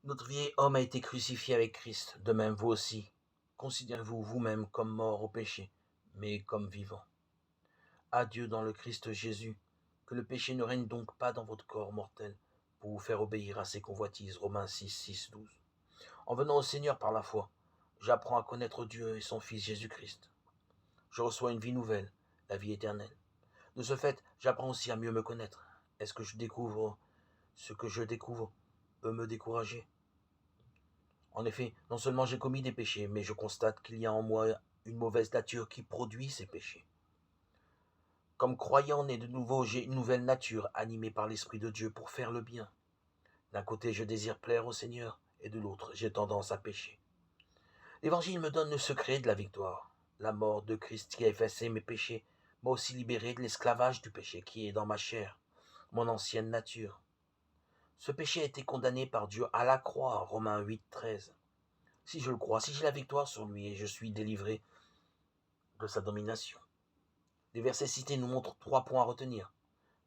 Notre vieil homme a été crucifié avec Christ, de même vous aussi. Considérez-vous vous-même comme mort au péché, mais comme vivant. À Dieu dans le Christ Jésus, que le péché ne règne donc pas dans votre corps mortel, pour vous faire obéir à ses convoitises. Romains 6, 6, 12. En venant au Seigneur par la foi, j'apprends à connaître Dieu et son Fils Jésus-Christ. Je reçois une vie nouvelle, la vie éternelle. De ce fait, j'apprends aussi à mieux me connaître. Est-ce que je découvre ce que je découvre peut me décourager? En effet, non seulement j'ai commis des péchés, mais je constate qu'il y a en moi une mauvaise nature qui produit ces péchés. Comme croyant né de nouveau, j'ai une nouvelle nature animée par l'Esprit de Dieu pour faire le bien. D'un côté, je désire plaire au Seigneur, et de l'autre, j'ai tendance à pécher. L'Évangile me donne le secret de la victoire. La mort de Christ qui a effacé mes péchés m'a aussi libéré de l'esclavage du péché qui est dans ma chair, mon ancienne nature. Ce péché a été condamné par Dieu à la croix, Romains 8, 13. Si je le crois, si j'ai la victoire sur lui et je suis délivré de sa domination. Les versets cités nous montrent 3 points à retenir.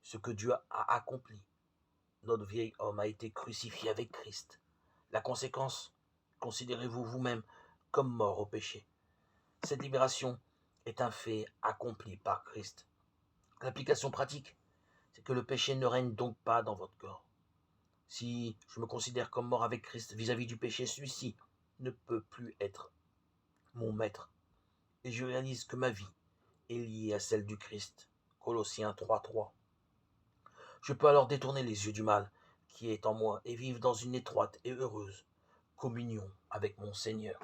Ce que Dieu a accompli. Notre vieil homme a été crucifié avec Christ. La conséquence, considérez-vous vous-même comme mort au péché. Cette libération est un fait accompli par Christ. L'application pratique, c'est que le péché ne règne donc pas dans votre corps. Si je me considère comme mort avec Christ vis-à-vis du péché, celui-ci ne peut plus être mon maître. Et je réalise que ma vie est liée à celle du Christ. Colossiens 3.3. Je peux alors détourner les yeux du mal qui est en moi et vivre dans une étroite et heureuse communion avec mon Seigneur.